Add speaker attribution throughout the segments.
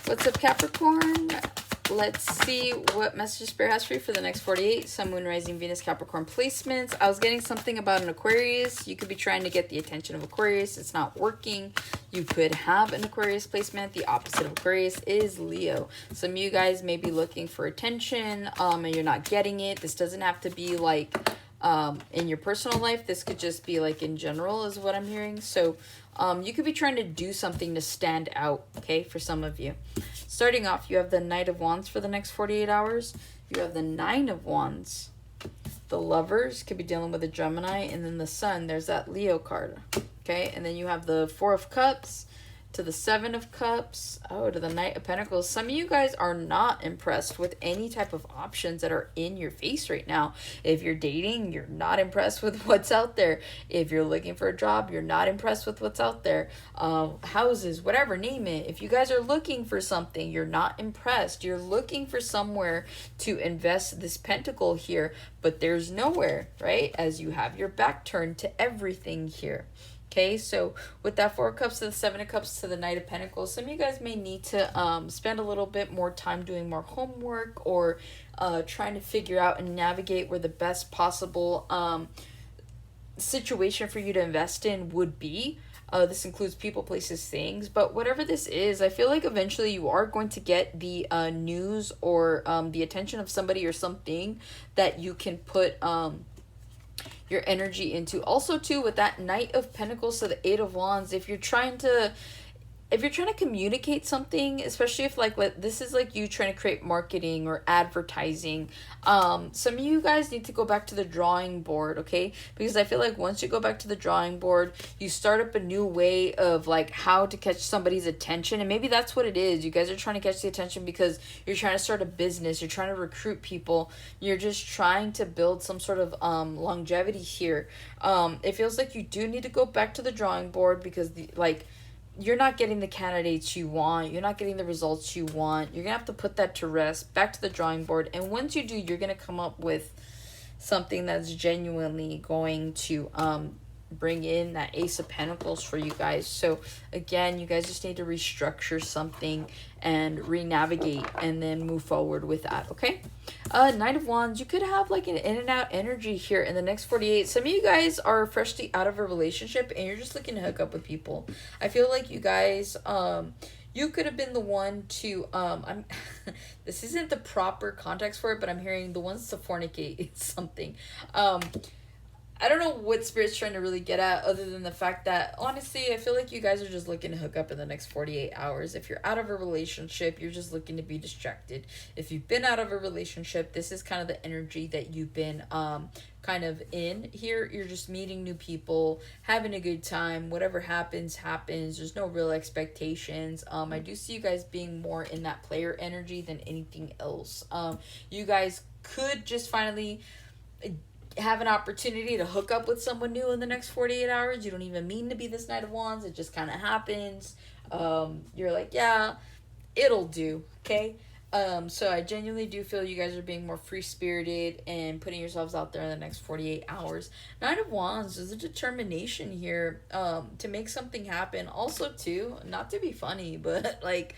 Speaker 1: What's up, Capricorn? Let's see what message Spirit has for you for the next 48. Sun, Moon, Rising, Venus, Capricorn placements. I was getting something about an Aquarius. You could be trying to get the attention of Aquarius. It's not working. You could have an Aquarius placement. The opposite of Aquarius is Leo. Some of you guys may be looking for attention and you're not getting it. This doesn't have to be like in your personal life. This could just be like in general is what I'm hearing. So you could be trying to do something to stand out, okay, for some of you. Starting off, you have the Knight of Wands for the next 48 hours. You have the Nine of Wands. The Lovers could be dealing with a Gemini. And then the Sun, there's that Leo card, okay? And then you have the Four of Cups to the Seven of Cups. Oh, to the Knight of Pentacles. Some of you guys are not impressed with any type of options that are in your face right now. If you're dating, you're not impressed with what's out there. If you're looking for a job, you're not impressed with what's out there. Houses, whatever, name it. If you guys are looking for something, you're not impressed. You're looking for somewhere to invest this pentacle here, but there's nowhere, right? As you have your back turned to everything here. Okay, so with that Four of Cups to the Seven of Cups to the Knight of Pentacles, some of you guys may need to spend a little bit more time doing more homework or trying to figure out and navigate where the best possible situation for you to invest in would be. This includes people, places, things, but whatever this is, I feel like eventually you are going to get the news or the attention of somebody or something that you can put your energy into. Also too, with that Knight of Pentacles to the Eight of Wands, if you're trying to communicate something, especially if like this is like you trying to create marketing or advertising, some of you guys need to go back to the drawing board, okay? Because I feel like once you go back to the drawing board, you start up a new way of like how to catch somebody's attention. And maybe that's what it is. You guys are trying to catch the attention because you're trying to start a business, you're trying to recruit people, you're just trying to build some sort of longevity here. It feels like you do need to go back to the drawing board because you're not getting the candidates you want. You're not getting the results you want. You're going to have to put that to rest, back to the drawing board. And once you do, you're going to come up with something that's genuinely going to bring in that Ace of Pentacles for you guys. So again, you guys just need to restructure something and re-navigate and then move forward with that, okay? Knight of Wands, you could have like an in and out energy here in the next 48. Some of you guys are freshly out of a relationship and you're just looking to hook up with people. I feel like you guys you could have been the one to this isn't the proper context for it, but I'm hearing the ones to fornicate. It's something I don't know what Spirit's trying to really get at other than the fact that, honestly, I feel like you guys are just looking to hook up in the next 48 hours. If you're out of a relationship, you're just looking to be distracted. If you've been out of a relationship, this is kind of the energy that you've been kind of in here. You're just meeting new people, having a good time. Whatever happens, happens. There's no real expectations. I do see you guys being more in that player energy than anything else. You guys could just finally have an opportunity to hook up with someone new in the next 48 hours. You don't even mean to be this Knight of Wands. It just kind of happens. You're like, yeah, it'll do, okay? So I genuinely do feel you guys are being more free-spirited and putting yourselves out there in the next 48 hours. Knight of Wands is a determination here to make something happen. Also, too, not to be funny, but like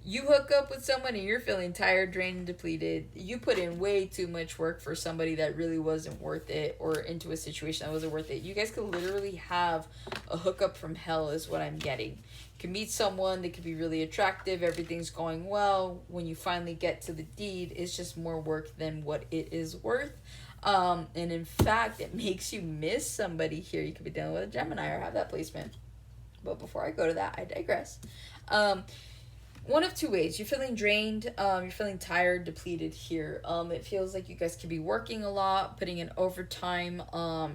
Speaker 1: you hook up with someone and you're feeling tired, drained, and depleted. You put in way too much work for somebody that really wasn't worth it, or into a situation that wasn't worth it. You guys could literally have a hookup from hell is what I'm getting. You can meet someone, they could be really attractive, everything's going well. When you finally get to the deed, it's just more work than what it is worth. And in fact, it makes you miss somebody here. You could be dealing with a Gemini or have that placement. But before I go to that, I digress. One of two ways. You're feeling drained, you're feeling tired, depleted here. It feels like you guys could be working a lot, putting in overtime.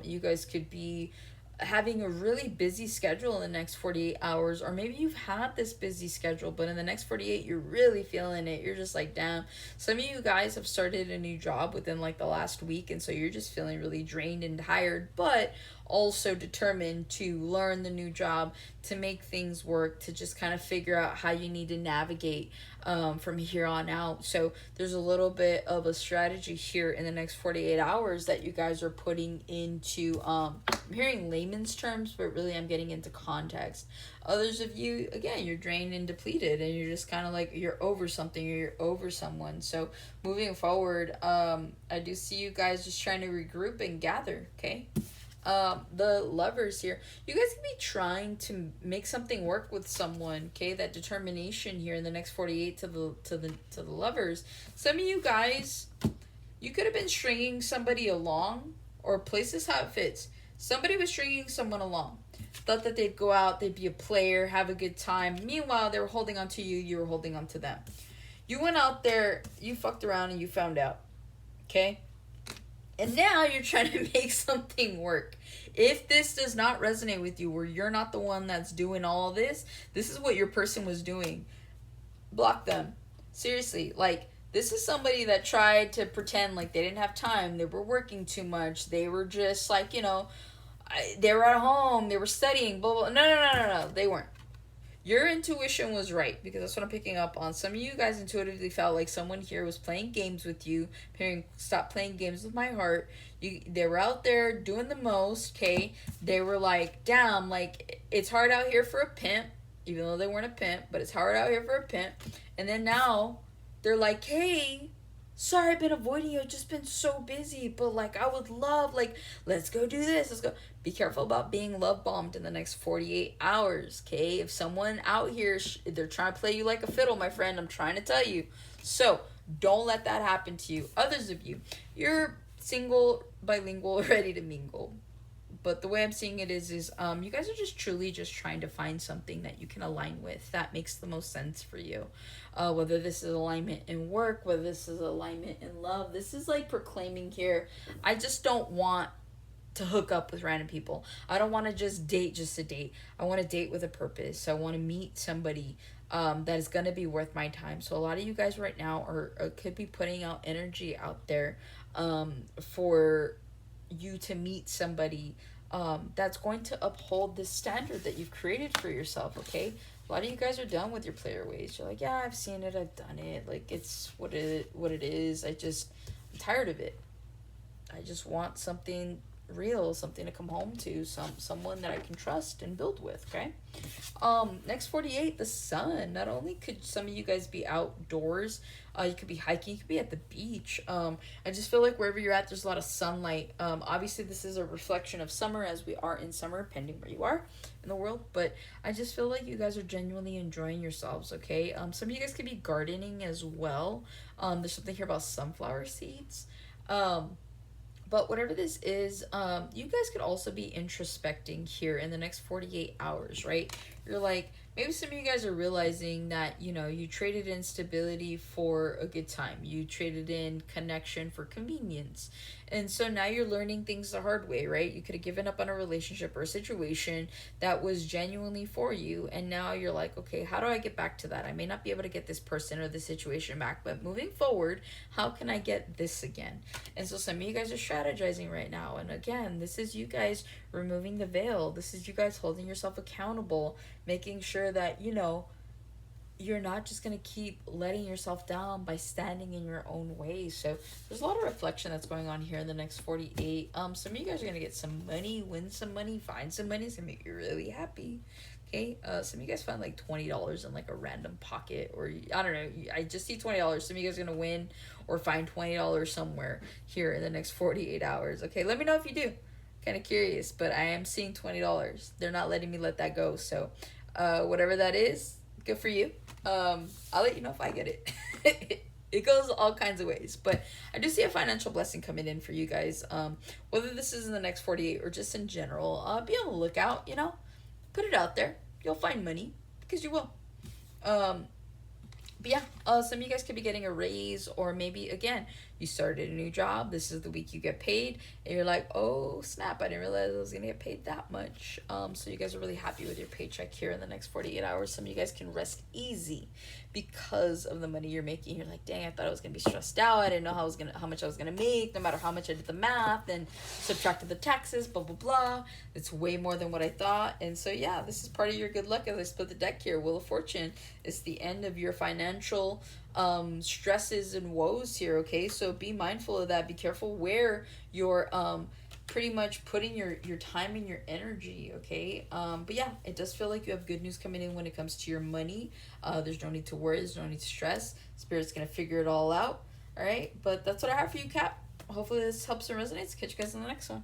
Speaker 1: You guys could be having a really busy schedule in the next 48 hours, or maybe you've had this busy schedule, but in the next 48 you're really feeling it. You're just like, damn. Some of you guys have started a new job within like the last week, and so you're just feeling really drained and tired. But also determined to learn the new job, to make things work, to just kind of figure out how you need to navigate from here on out. So there's a little bit of a strategy here in the next 48 hours that you guys are putting into, I'm hearing layman's terms, but really I'm getting into context. Others of you, again, you're drained and depleted, and you're just kind of like, you're over something, or you're over someone. So moving forward, I do see you guys just trying to regroup and gather, okay? The lovers here, you guys can be trying to make something work with someone, okay? That determination here in the next 48 to the lovers. Some of you guys, you could have been stringing somebody along, or places how it fits. Somebody was stringing someone along, thought that they'd go out, they'd be a player, have a good time. Meanwhile, they were holding on to you, you were holding on to them. You went out there, you fucked around, and you found out, okay? And now you're trying to make something work. If this does not resonate with you, where you're not the one that's doing all this is what your person was doing. Block them. Seriously, like, this is somebody that tried to pretend like they didn't have time, they were working too much, they were just like, you know, they were at home, they were studying, blah, blah. No, they weren't. Your intuition was right, because that's what I'm picking up on. Some of you guys intuitively felt like someone here was playing games with you. Hearing, stop playing games with my heart. They were out there doing the most, okay? They were like, damn, like, it's hard out here for a pimp, even though they weren't a pimp, but it's hard out here for a pimp. And then now, they're like, hey, sorry I've been avoiding you, I've just been so busy, but like, I would love, like, let's go do this, let's go. Be careful about being love bombed in the next 48 hours, okay? If someone out here, they're trying to play you like a fiddle, my friend, I'm trying to tell you. So don't let that happen to you. Others of you, you're single, bilingual, ready to mingle. But the way I'm seeing it is you guys are just truly just trying to find something that you can align with, that makes the most sense for you. Whether this is alignment in work, whether this is alignment in love, this is like proclaiming here, I just don't want to hook up with random people. I don't want to just date just to date. I want to date with a purpose. I want to meet somebody that is going to be worth my time. So a lot of you guys right now are could be putting out energy out there for you to meet somebody that's going to uphold this standard that you've created for yourself, okay? A lot of you guys are done with your player ways. You're like, yeah, I've seen it, I've done it. Like, it's what it is. I'm tired of it. I just want something real, something to come home to, someone that I can trust and build with, okay? Next 48, the sun. Not only could some of you guys be outdoors, you could be hiking, you could be at the beach. I just feel like wherever you're at, there's a lot of sunlight. Obviously this is a reflection of summer, as we are in summer, depending where you are in the world, but I just feel like you guys are genuinely enjoying yourselves, okay? Some of you guys could be gardening as well. There's something here about sunflower seeds. But whatever this is, you guys could also be introspecting here in the next 48 hours, right? You're like, maybe some of you guys are realizing that, you know, you traded in stability for a good time. You traded in connection for convenience. And so now you're learning things the hard way, right? You could have given up on a relationship or a situation that was genuinely for you. And now you're like, okay, how do I get back to that? I may not be able to get this person or this situation back, but moving forward, how can I get this again? And so some of you guys are strategizing right now. And again, this is you guys removing the veil. This is you guys holding yourself accountable, making sure that, you know, you're not just going to keep letting yourself down by standing in your own way. So there's a lot of reflection that's going on here in the next 48. Some of you guys are going to get some money, win some money, find some money. It's going to make you really happy. Okay. Some of you guys find like $20 in like a random pocket, or I don't know. I just see $20. Some of you guys are going to win or find $20 somewhere here in the next 48 hours. Okay. Let me know if you do. Kind of curious, but I am seeing $20. They're not letting me let that go. So, whatever that is, good for you. I'll let you know if I get it. It goes all kinds of ways, but I do see a financial blessing coming in for you guys. Whether this is in the next 48 or just in general, be on the lookout, you know, put it out there. You'll find money, because you will. But yeah, some of you guys could be getting a raise, or maybe again, you started a new job. This is the week you get paid, and you're like, oh snap, I didn't realize I was gonna get paid that much. So you guys are really happy with your paycheck here in the next 48 hours. Some of you guys can rest easy because of the money you're making. You're like, dang, I thought I was gonna be stressed out. I didn't know how much I was gonna make, no matter how much I did the math and subtracted the taxes, blah blah blah. It's way more than what I thought. And so yeah, this is part of your good luck as I split the deck here. Wheel of Fortune. It's the end of your financial stresses and woes here, okay? So be mindful of that. Be careful where you're pretty much putting your time and your energy, okay? But yeah, it does feel like you have good news coming in when it comes to your money. There's no need to worry. There's no need to stress. Spirit's going to figure it all out, all right? But that's what I have for you, Cap. Hopefully this helps and resonates. Catch you guys in the next one.